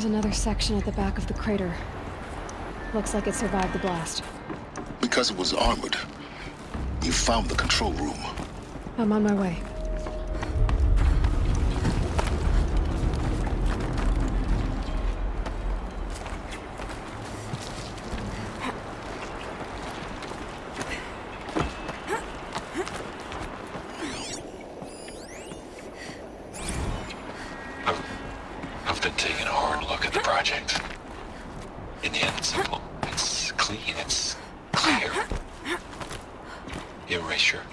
There's another section at the back of the crater. Looks like it survived the blast. Because it was armored. You found the control room. I'm on my way. I've been taking a hard look at the project. In the end, it's simple. It's clean. It's clear. Erasure.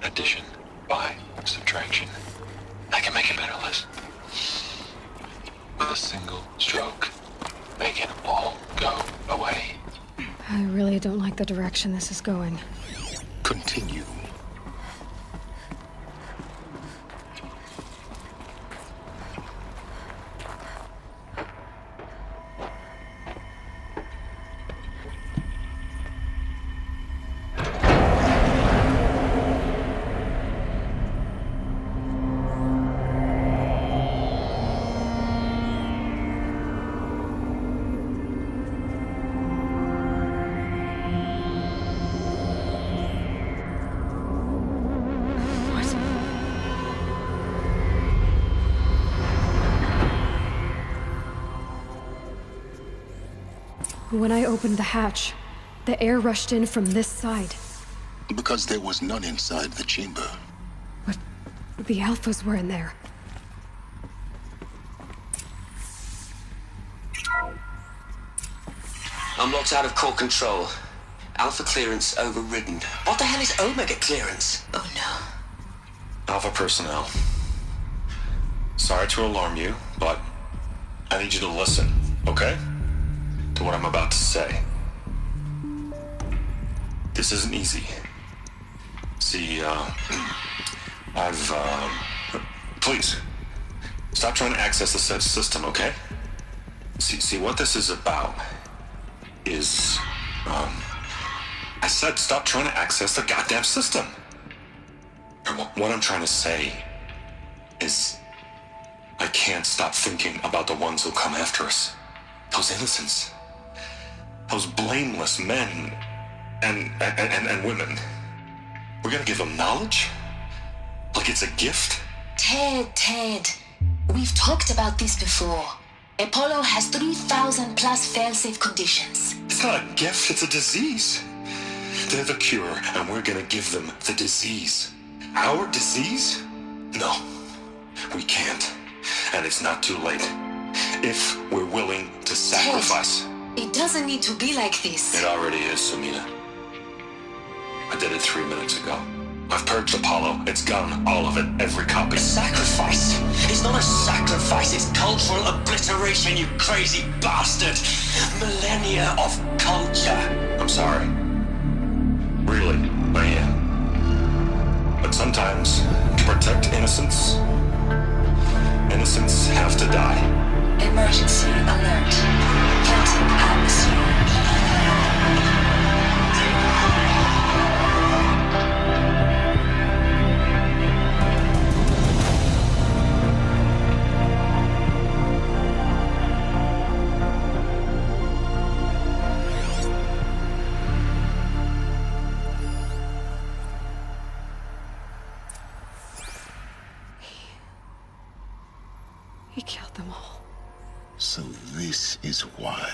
Addition. By. Subtraction. I can make a better list. With a single stroke. Make it all go away. I really don't like the direction this is going. Continue. When I opened the hatch, the air rushed in from this side. Because there was none inside the chamber. But the Alphas were in there. I'm locked out of core control. Alpha clearance overridden. What the hell is Omega clearance? Oh no. Alpha personnel. Sorry to alarm you, but I need you to listen, okay? To what I'm about to say. This isn't easy. See, please, stop trying to access the said system, okay? See, what this is about is, I said stop trying to access the goddamn system. And what I'm trying to say is, I can't stop thinking about the ones who'll come after us. Those innocents. Those blameless men and women. We're gonna give them knowledge? Like it's a gift? Ted. We've talked about this before. Apollo has 3,000 plus fail-safe conditions. It's not a gift, it's a disease. They're the cure, and we're gonna give them the disease. Our disease? No, we can't. And it's not too late. If we're willing to sacrifice. It doesn't need to be like this. It already is, Samina. I did it 3 minutes ago. I've purged Apollo. It's gone. All of it. Every copy. A sacrifice? It's not a sacrifice, it's cultural obliteration, you crazy bastard! Millennia of culture! I'm sorry. Really, I am. But sometimes, to protect innocence, innocents have to die. Emergency alert. Planting atmosphere. He killed them all. So this is why.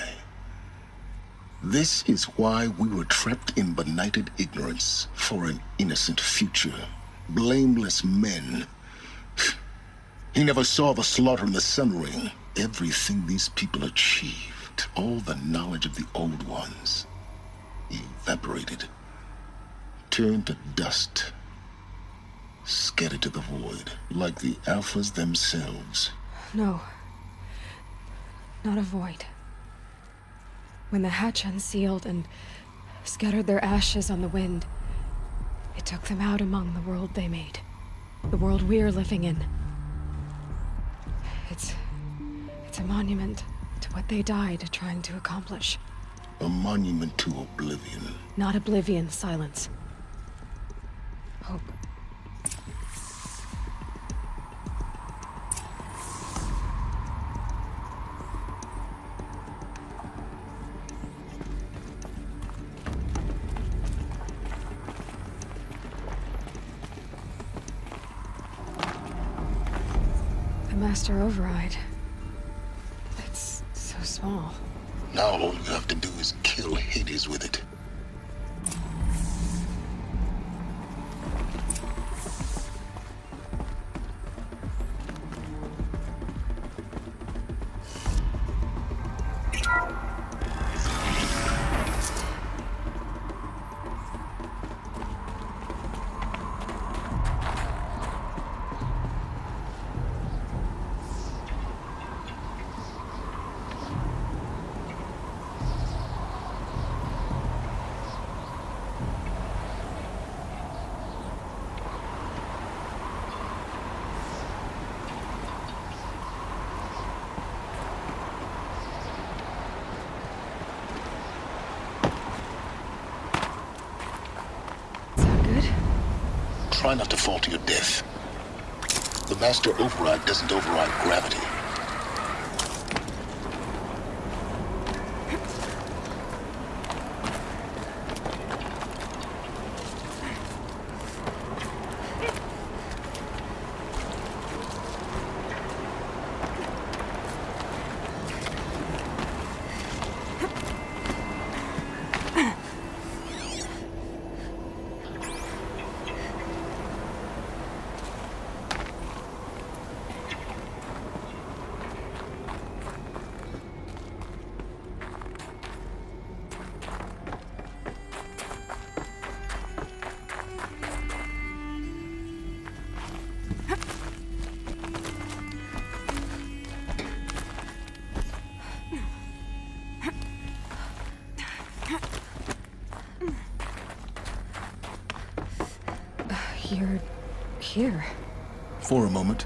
This is why we were trapped in benighted ignorance for an innocent future. Blameless men. He never saw the slaughter in the Sun Ring. Everything these people achieved, all the knowledge of the old ones, evaporated, turned to dust, scattered to the void, like the Alphas themselves. No. Not a void. When the hatch unsealed and scattered their ashes on the wind, it took them out among the world they made. The world we're living in. It's a monument to what they died trying to accomplish. A monument to oblivion. Not oblivion, silence. Hope. Master Override. It's so small. Now all you have to do is kill Hades with it. Sound good? Try not to fall to your death. The Master Override doesn't override gravity. You're here. For a moment,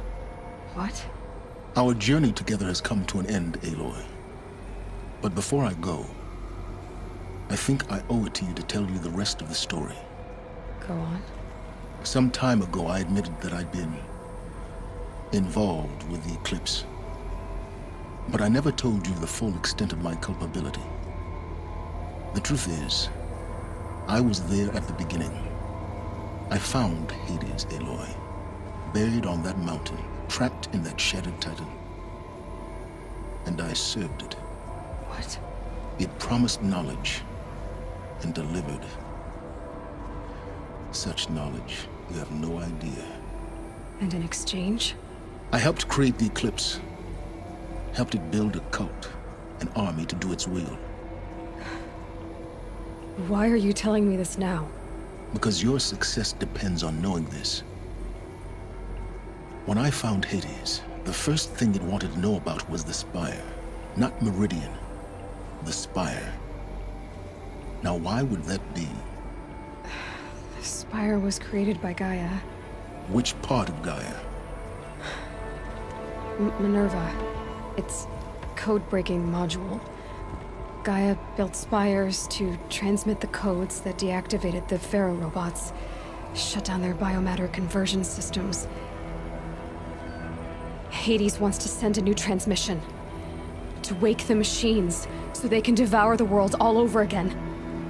What? our journey together has come to an end, Aloy. But before I go, I think I owe it to you to tell you the rest of the story. Go on. Some time ago, I admitted that I'd been involved with the Eclipse. But I never told you the full extent of my culpability. The truth is, I was there at the beginning. I found Hades, Aloy, buried on that mountain, trapped in that shattered titan. And I served it. What? It promised knowledge and delivered. Such knowledge, you have no idea. And in exchange? I helped create the Eclipse. Helped it build a cult, an army to do its will. Why are you telling me this now? Because your success depends on knowing this. When I found Hades, the first thing it wanted to know about was the Spire. Not Meridian. The Spire. Now why would that be? The Spire was created by Gaia. Which part of Gaia? Minerva. It's code-breaking module. Gaia built spires to transmit the codes that deactivated the Pharaoh robots, shut down their biomatter conversion systems. Hades wants to send a new transmission. To wake the machines, so they can devour the world all over again.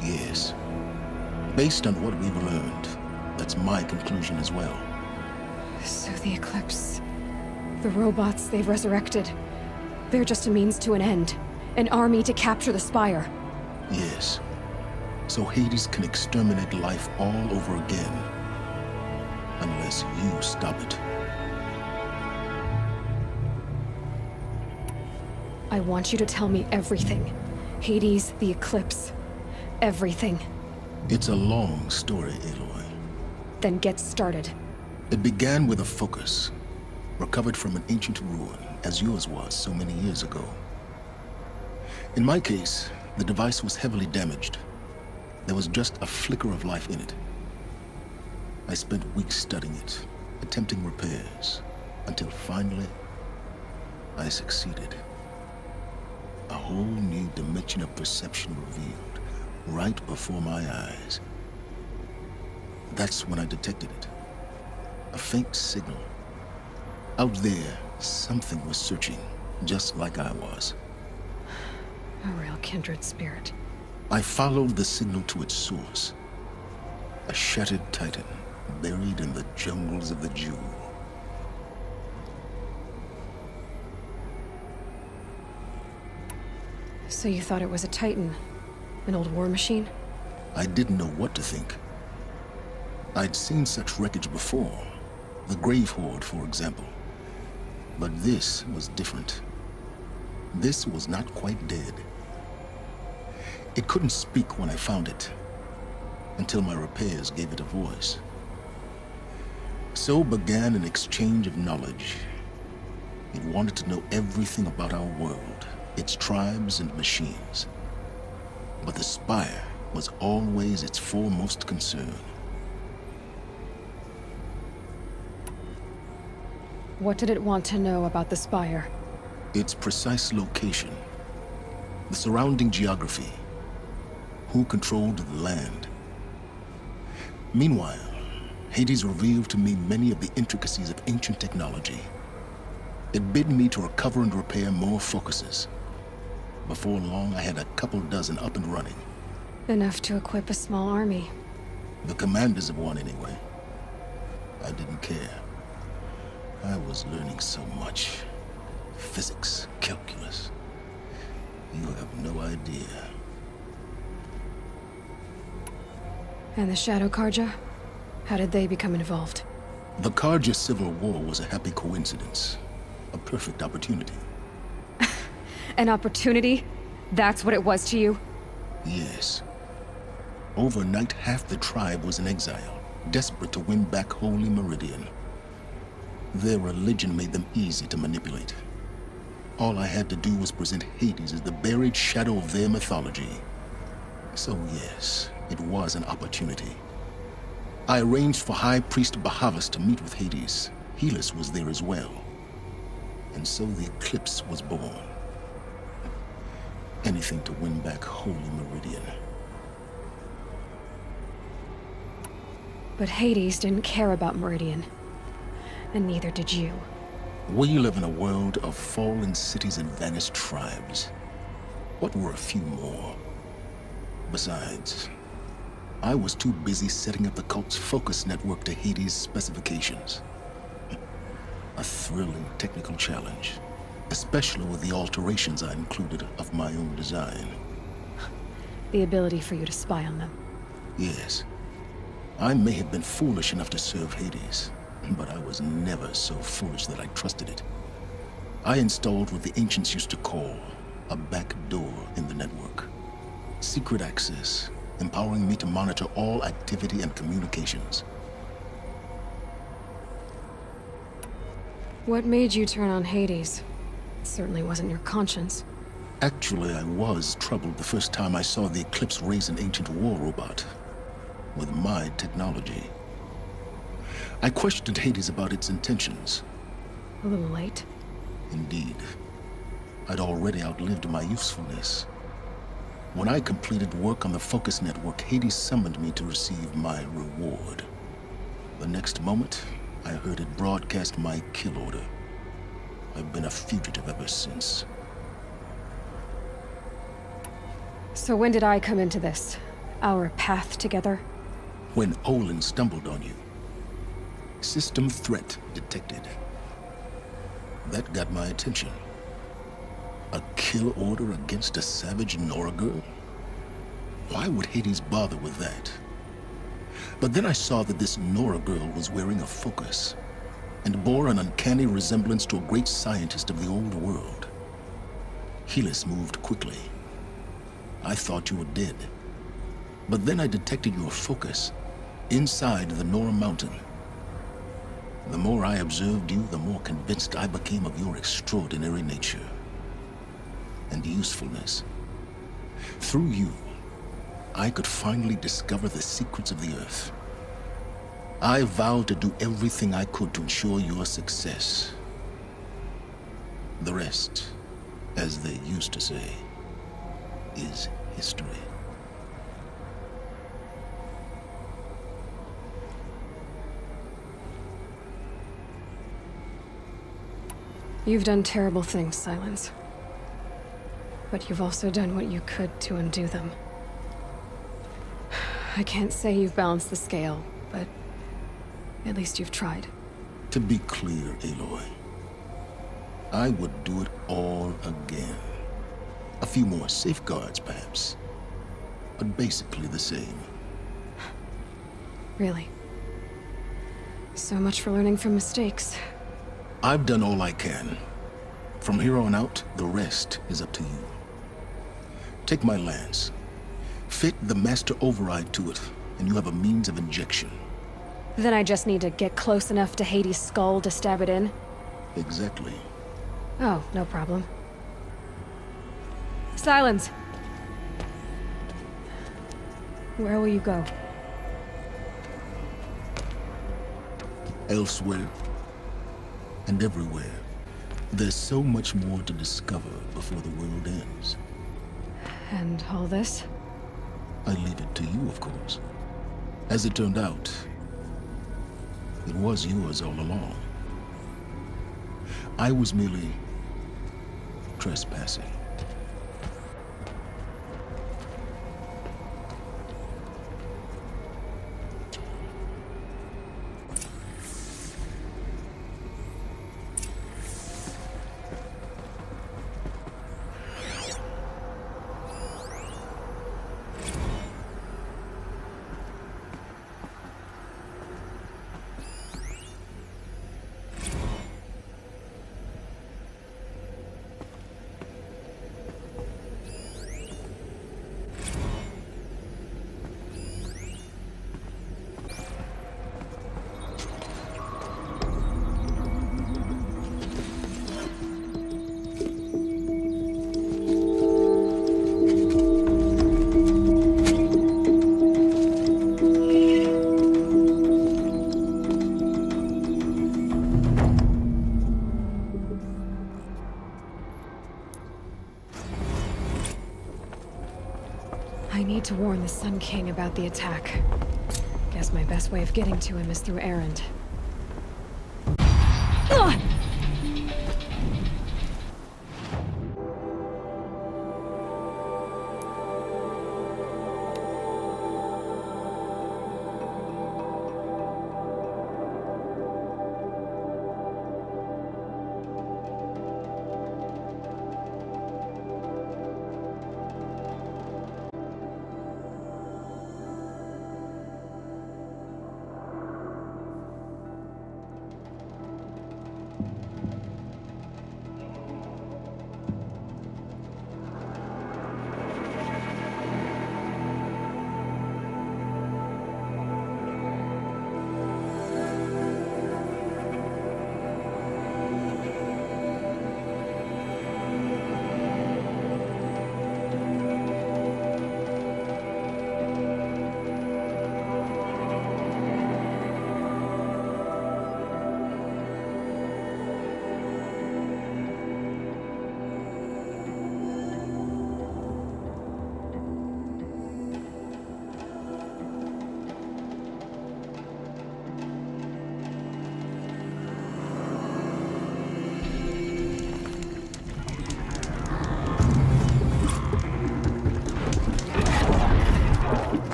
Yes. Based on what we've learned, that's my conclusion as well. So the Eclipse... the robots they've resurrected... they're just a means to an end. An army to capture the Spire. Yes. So Hades can exterminate life all over again. Unless you stop it. I want you to tell me everything. Hades, the Eclipse. Everything. It's a long story, Aloy. Then get started. It began with a focus, recovered from an ancient ruin, as yours was so many years ago. In my case, the device was heavily damaged. There was just a flicker of life in it. I spent weeks studying it, attempting repairs, until finally, I succeeded. A whole new dimension of perception revealed, right before my eyes. That's when I detected it. A faint signal. Out there, something was searching, just like I was. A real kindred spirit. I followed the signal to its source. A shattered titan, buried in the jungles of the Jewel. So you thought it was a Titan? An old war machine? I didn't know what to think. I'd seen such wreckage before. The Grave Horde, for example. But this was different. This was not quite dead. It couldn't speak when I found it, until my repairs gave it a voice. So began an exchange of knowledge. It wanted to know everything about our world, its tribes and machines. But the Spire was always its foremost concern. What did it want to know about the Spire? Its precise location, the surrounding geography, who controlled the land. Meanwhile, Hades revealed to me many of the intricacies of ancient technology. It bid me to recover and repair more focuses. Before long, I had a couple dozen up and running. Enough to equip a small army. The commanders of one, anyway. I didn't care. I was learning so much. Physics, calculus. You have no idea. And the Shadow Karja? How did they become involved? The Karja Civil War was a happy coincidence. A perfect opportunity. An opportunity? That's what it was to you? Yes. Overnight, half the tribe was in exile, desperate to win back Holy Meridian. Their religion made them easy to manipulate. All I had to do was present Hades as the buried shadow of their mythology. So yes, it was an opportunity. I arranged for High Priest Bahavas to meet with Hades. Helis was there as well. And so the Eclipse was born. Anything to win back Holy Meridian. But Hades didn't care about Meridian. And neither did you. We live in a world of fallen cities and vanished tribes. What were a few more? Besides, I was too busy setting up the cult's focus network to Hades' specifications. A thrilling technical challenge, especially with the alterations I included of my own design. The ability for you to spy on them. Yes, I may have been foolish enough to serve Hades, but I was never so foolish that I trusted it. I installed what the ancients used to call a back door in the network. Secret access, empowering me to monitor all activity and communications. What made you turn on Hades? It certainly wasn't your conscience. Actually, I was troubled the first time I saw the Eclipse raise an ancient war robot with my technology. I questioned Hades about its intentions. A little late. Indeed. I'd already outlived my usefulness. When I completed work on the Focus Network, Hades summoned me to receive my reward. The next moment, I heard it broadcast my kill order. I've been a fugitive ever since. So when did I come into this? Our path together? When Olin stumbled on you. System threat detected. That got my attention. A kill order against a savage Nora girl? Why would Hades bother with that? But then I saw that this Nora girl was wearing a focus, and bore an uncanny resemblance to a great scientist of the old world. Helis moved quickly. I thought you were dead. But then I detected your focus inside the Nora mountain. The more I observed you, the more convinced I became of your extraordinary nature and usefulness. Through you, I could finally discover the secrets of the Earth. I vowed to do everything I could to ensure your success. The rest, as they used to say, is history. You've done terrible things, Silence. But you've also done what you could to undo them. I can't say you've balanced the scale, but at least you've tried. To be clear, Aloy, I would do it all again. A few more safeguards, perhaps. But basically the same. Really. So much for learning from mistakes. I've done all I can. From here on out, the rest is up to you. Take my lance. Fit the master override to it, and you have a means of injection. Then I just need to get close enough to Hades' skull to stab it in? Exactly. Oh, no problem. Silence! Where will you go? Elsewhere and everywhere, there's so much more to discover before the world ends. And all this? I leave it to you, of course. As it turned out, it was yours all along. I was merely trespassing. I need to warn the Sun King about the attack. Guess my best way of getting to him is through Erend. Ugh!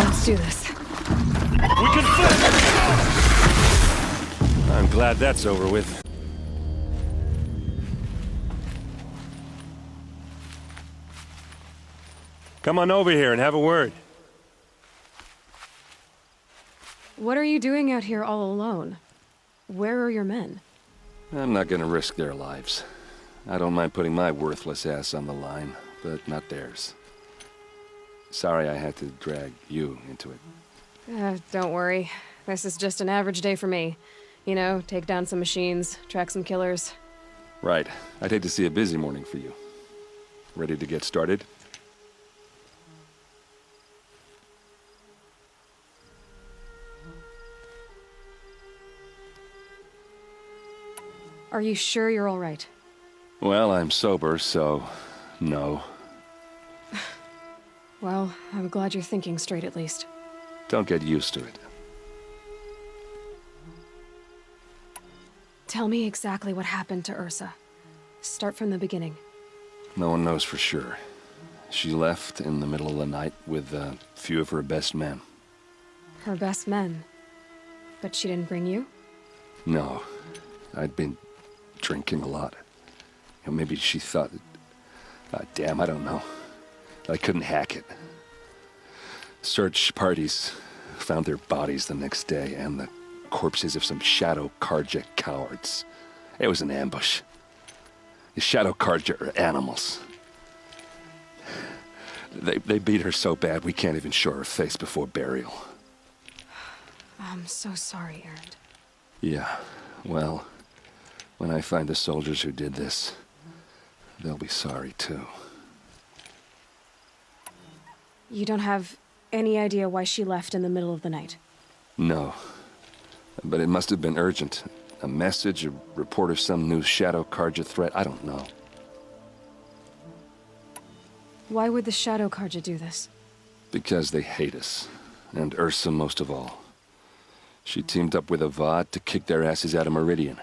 Let's do this. We can flip! I'm glad that's over with. Come on over here and have a word. What are you doing out here all alone? Where are your men? I'm not gonna risk their lives. I don't mind putting my worthless ass on the line, but not theirs. Sorry I had to drag you into it. Don't worry. This is just an average day for me. You know, take down some machines, track some killers. Right. I'd hate to see a busy morning for you. Ready to get started? Are you sure you're all right? Well, I'm sober, so no. Well, I'm glad you're thinking straight at least. Don't get used to it. Tell me exactly what happened to Ursa. Start from the beginning. No one knows for sure. She left in the middle of the night with a few of her best men. Her best men. But she didn't bring you? No, I'd been drinking a lot. Maybe she thought... damn, I don't know. I couldn't hack it. Search parties found their bodies the next day and the corpses of some Shadow Carja cowards. It was an ambush. The Shadow Carja are animals. They beat her so bad we can't even show her face before burial. I'm so sorry, Erend. Yeah, well, when I find the soldiers who did this, they'll be sorry too. You don't have any idea why she left in the middle of the night? No, but it must have been urgent. A message, a report of some new Shadow Carja threat, I don't know. Why would the Shadow Carja do this? Because they hate us, and Ursa most of all. She teamed up with Avad to kick their asses out of Meridian.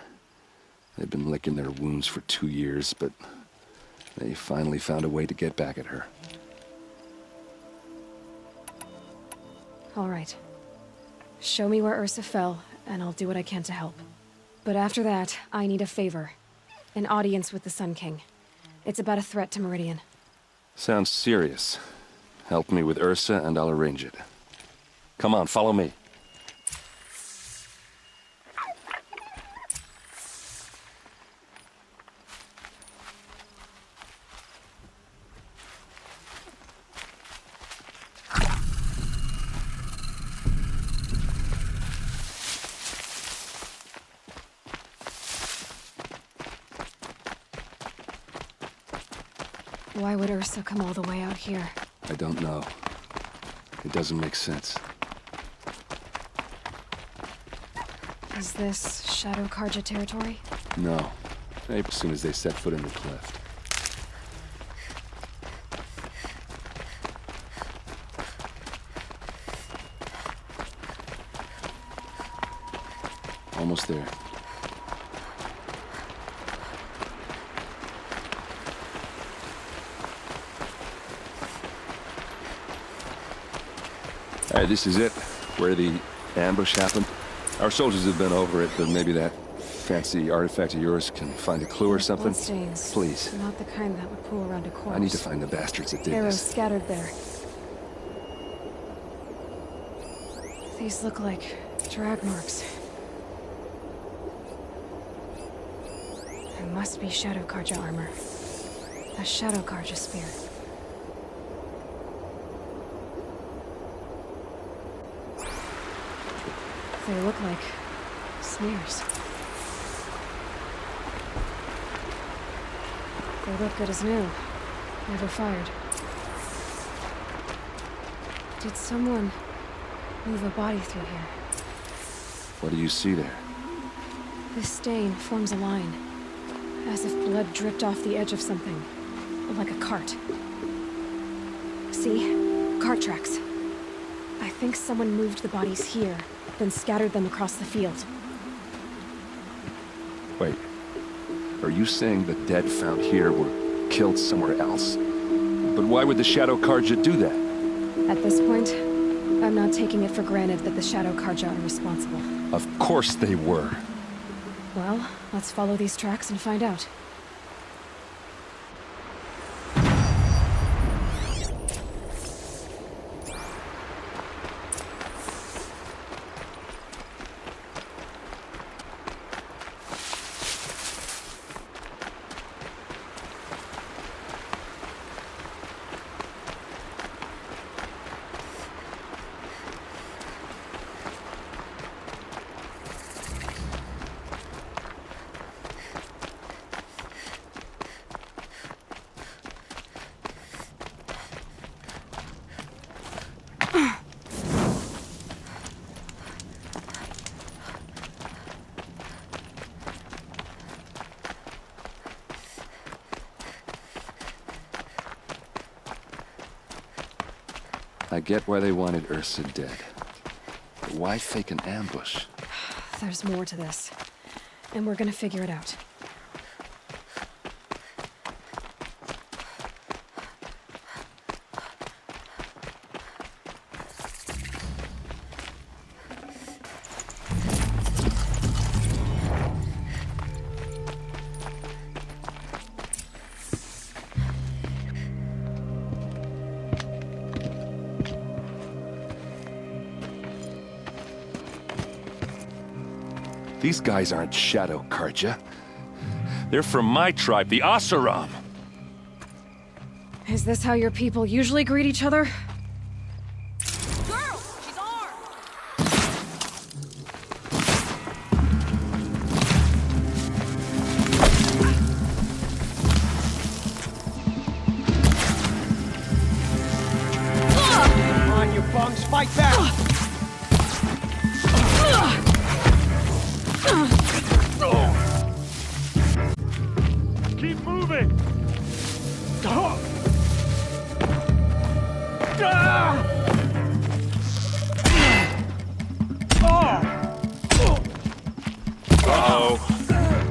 They've been licking their wounds for 2 years, but they finally found a way to get back at her. All right. Show me where Ursa fell, and I'll do what I can to help. But after that, I need a favor. An audience with the Sun King. It's about a threat to Meridian. Sounds serious. Help me with Ursa and I'll arrange it. Come on, follow me. Why would Ursa come all the way out here? I don't know. It doesn't make sense. Is this Shadow Carja territory? No. Maybe as soon as they set foot in the cleft. Almost there. Alright, this is it, where the ambush happened. Our soldiers have been over it, but maybe that fancy artifact of yours can find a clue or something. Bloodstains. Please. Not the kind that would pool around a corpse. I need to find the bastards that did Arrows this. scattered there. These look like drag marks. There must be Shadow Carja armor. A Shadow Carja spear. They look like smears. They look good as new. Never fired. Did someone move a body through here? What do you see there? This stain forms a line, as if blood dripped off the edge of something, like a cart. See? Cart tracks. I think someone moved the bodies here, then scattered them across the field. Wait. Are you saying the dead found here were killed somewhere else? But why would the Shadow Carja do that? At this point, I'm not taking it for granted that the Shadow Carja are responsible. Of course they were. Well, let's follow these tracks and find out. I get why they wanted Ursa dead. But why fake an ambush? There's more to this, and we're gonna figure it out. These guys aren't Shadow Karja. They're from my tribe, the Oseram. Is this how your people usually greet each other? Girl, she's armed! Come on, you bums, fight back! Keep moving! Uh-oh.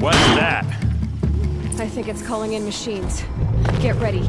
What's that? I think it's calling in machines. Get ready.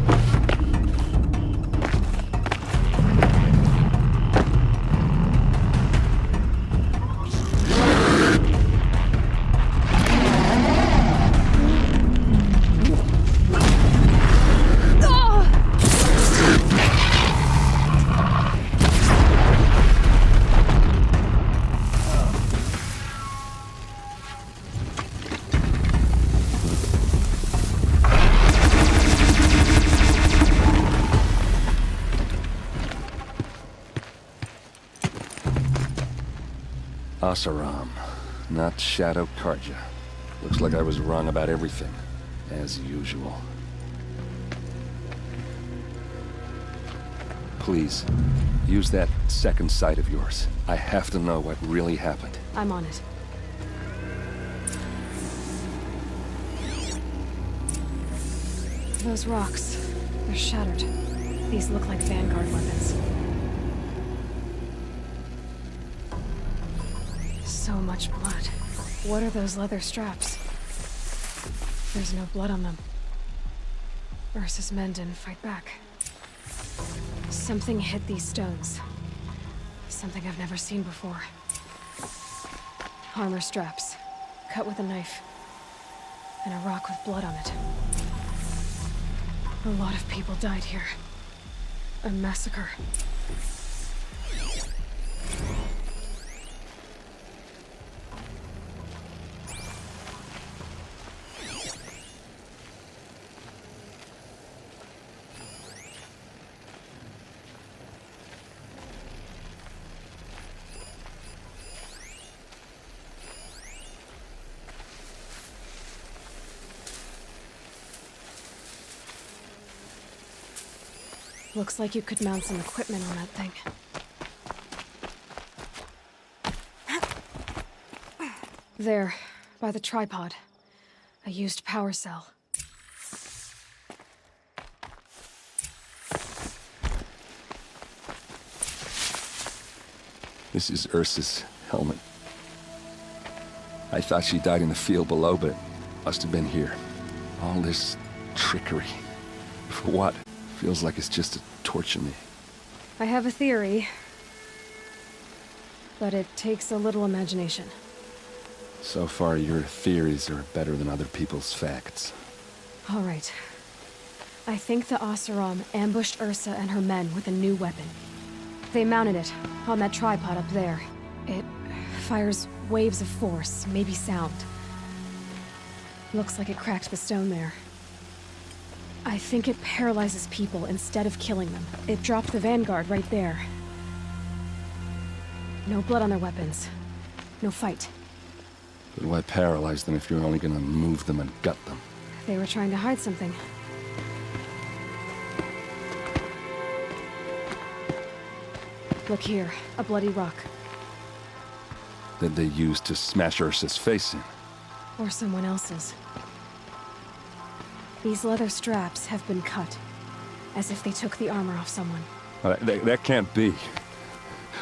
Oseram, not Shadow Karja. Looks like I was wrong about everything, as usual. Please, use that second sight of yours. I have to know what really happened. I'm on it. Those rocks, they're shattered. These look like Vanguard weapons. So much blood. What are those leather straps? There's no blood on them. Ursa's men didn't fight back. Something hit these stones. Something I've never seen before. Armor straps, cut with a knife. And a rock with blood on it. A lot of people died here. A massacre. Looks like you could mount some equipment on that thing. There, by the tripod. A used power cell. This is Ursa's helmet. I thought she died in the field below, but must have been here. All this trickery. For what? Feels like it's just to torture me. I have a theory. But it takes a little imagination. So far, your theories are better than other people's facts. All right. I think the Oseram ambushed Ursa and her men with a new weapon. They mounted it on that tripod up there. It fires waves of force, maybe sound. Looks like it cracked the stone there. I think it paralyzes people instead of killing them. It dropped the Vanguard right there. No blood on their weapons. No fight. But why paralyze them if you're only gonna move them and gut them? They were trying to hide something. Look here, a bloody rock. That they used to smash Ursa's face in. Or someone else's. These leather straps have been cut, as if they took the armor off someone. That can't be.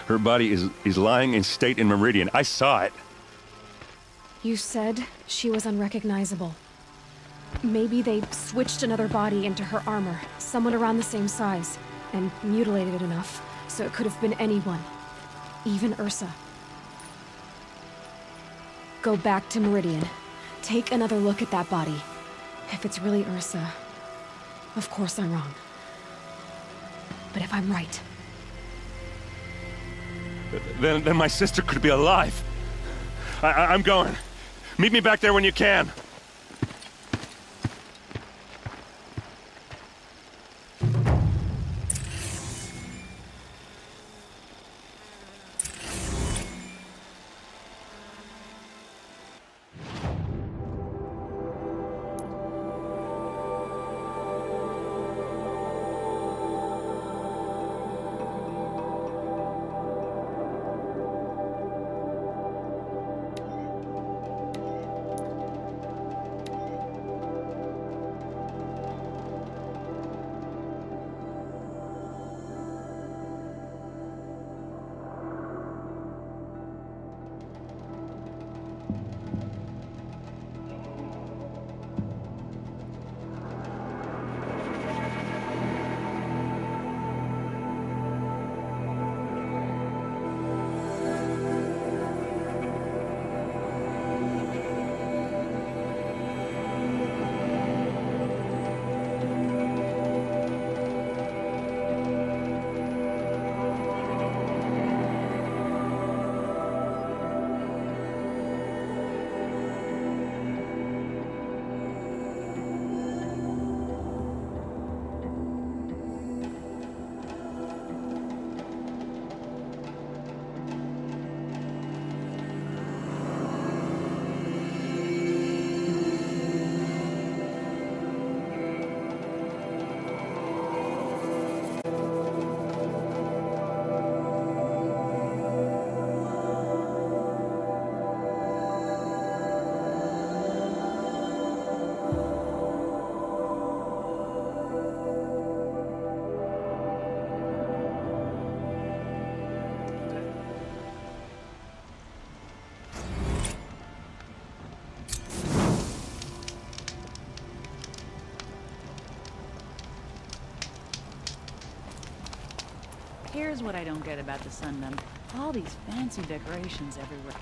Her body is lying in state in Meridian. I saw it. You said she was unrecognizable. Maybe they switched another body into her armor, someone around the same size, and mutilated it enough so it could have been anyone. Even Ursa. Go back to Meridian. Take another look at that body. If it's really Ursa, of course I'm wrong. But if I'm right... Then my sister could be alive. I'm going. Meet me back there when you can. Here's what I don't get about the Sundom. All these fancy decorations everywhere.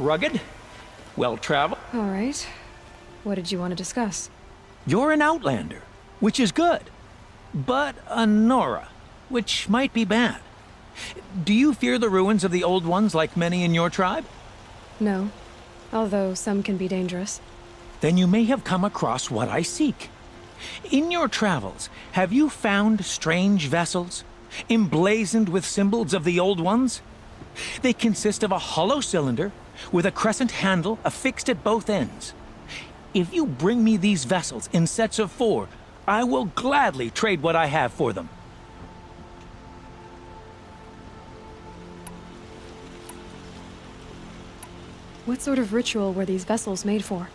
rugged, well-traveled. All right. What did you want to discuss? You're an outlander, which is good. But a Nora, which might be bad. Do you fear the ruins of the Old Ones like many in your tribe? No. Although some can be dangerous. Then you may have come across what I seek. In your travels, have you found strange vessels, emblazoned with symbols of the Old Ones? They consist of a hollow cylinder with a crescent handle affixed at both ends. If you bring me these vessels in sets of 4, I will gladly trade what I have for them. What sort of ritual were these vessels made for?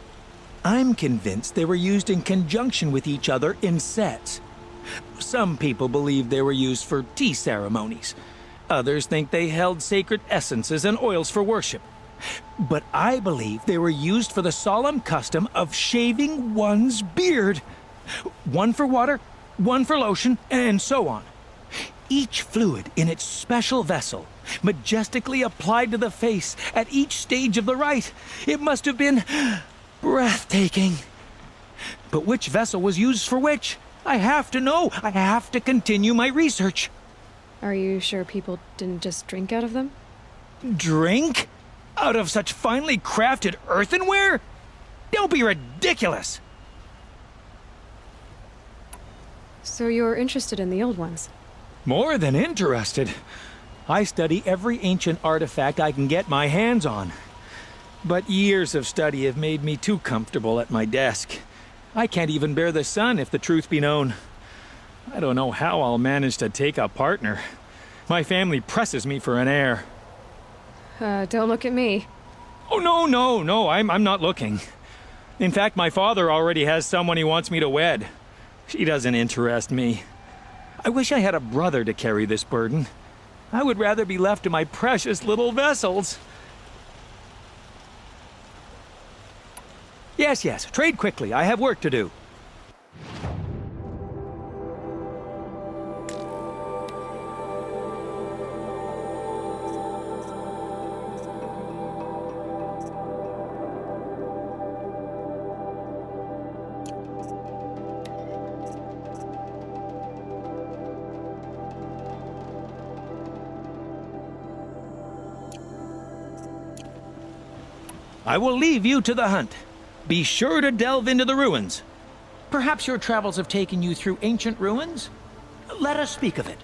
I'm convinced they were used in conjunction with each other in sets. Some people believe they were used for tea ceremonies. Others think they held sacred essences and oils for worship. But I believe they were used for the solemn custom of shaving one's beard. One for water, one for lotion, and so on. Each fluid in its special vessel, majestically applied to the face at each stage of the rite. It must have been breathtaking. But which vessel was used for which? I have to know. I have to continue my research. Are you sure people didn't just drink out of them? Drink? Out of such finely crafted earthenware? Don't be ridiculous! So you're interested in the old ones? More than interested. I study every ancient artifact I can get my hands on. But years of study have made me too comfortable at my desk. I can't even bear the sun, if the truth be known. I don't know how I'll manage to take a partner. My family presses me for an heir. Don't look at me. Oh, no, I'm not looking. In fact, my father already has someone he wants me to wed. She doesn't interest me. I wish I had a brother to carry this burden. I would rather be left to my precious little vessels. Yes, trade quickly. I have work to do. I will leave you to the hunt. Be sure to delve into the ruins. Perhaps your travels have taken you through ancient ruins? Let us speak of it.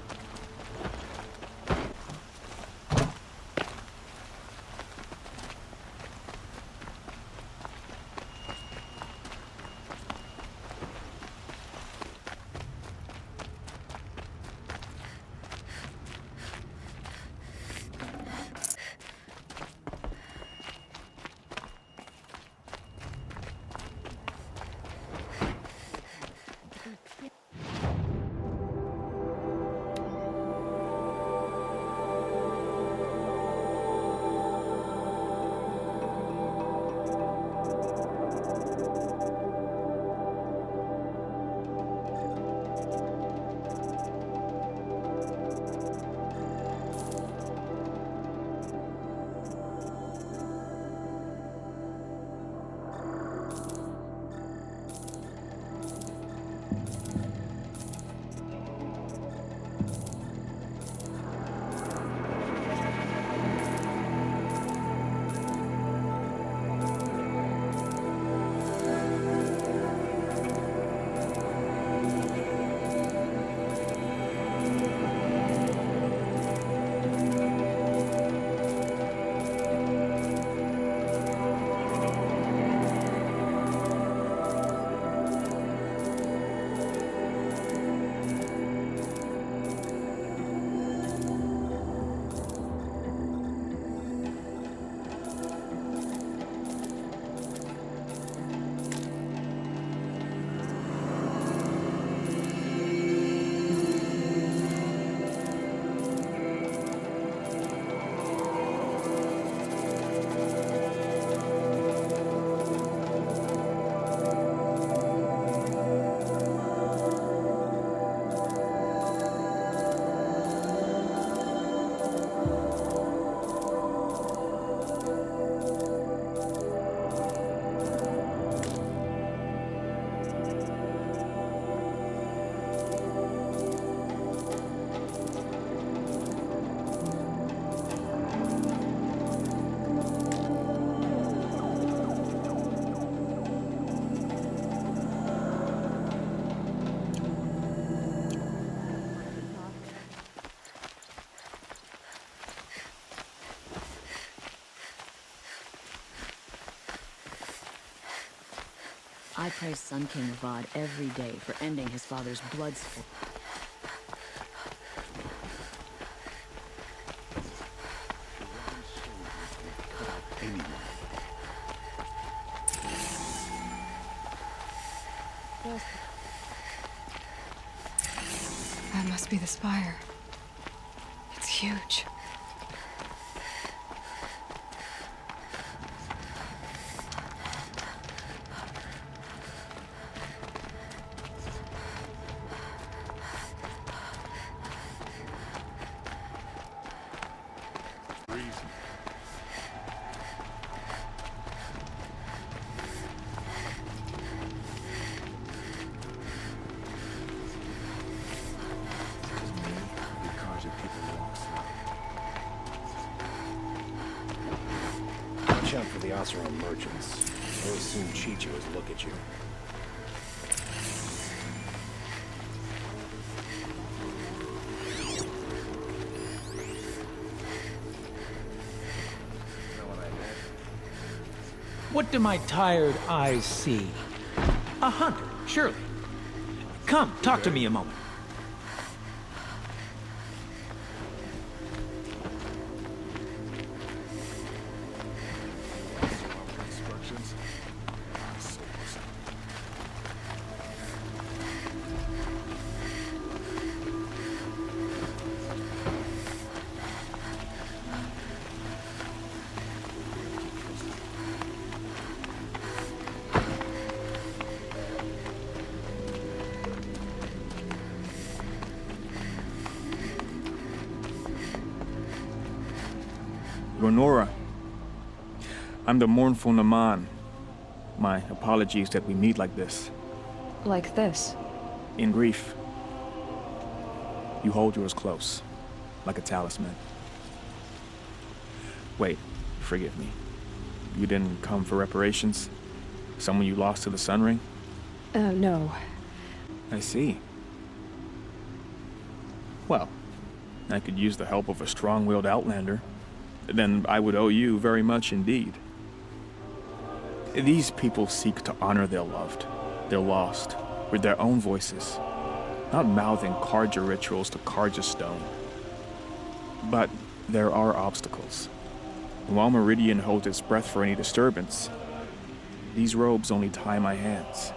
I praise Sun King Avad every day for ending his father's blood sport. That must be the spire. It's huge. Watch out for the Oseram merchants. They'll soon cheat you as look at you. What do my tired eyes see? A hunter, surely. Come, talk to me a moment. Ronora, I'm the mournful Naman. My apologies that we meet like this. Like this. In grief. You hold yours close, like a talisman. Wait, forgive me. You didn't come for reparations? Someone you lost to the Sun Ring? No. I see. Well, I could use the help of a strong-willed outlander. Then I would owe you very much indeed. These people seek to honor their loved, their lost, with their own voices, not mouthing Carja rituals to Carja stone. But there are obstacles. And while Meridian holds its breath for any disturbance, these robes only tie my hands.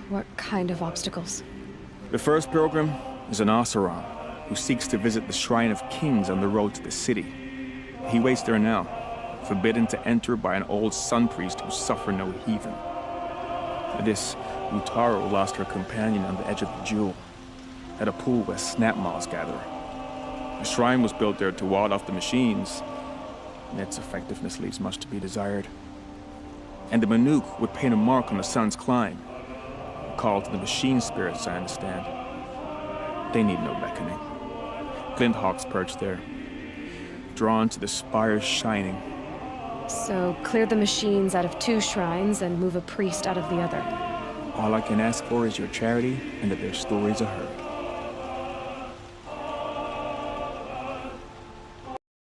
What kind of obstacles? The first pilgrim is an Oseram, who seeks to visit the Shrine of Kings on the road to the city. He waits there now, forbidden to enter by an old sun priest who suffered no heathen. This Utaru lost her companion on the edge of the Jewel, at a pool where snap moths gather. The shrine was built there to ward off the machines, and its effectiveness leaves much to be desired. And the Manuk would paint a mark on the sun's climb, a call to the machine spirits, I understand. They need no beckoning. Glinthawks perch there, drawn to the spire's shining. So, clear the machines out of 2 shrines and move a priest out of the other. All I can ask for is your charity and that their stories are heard.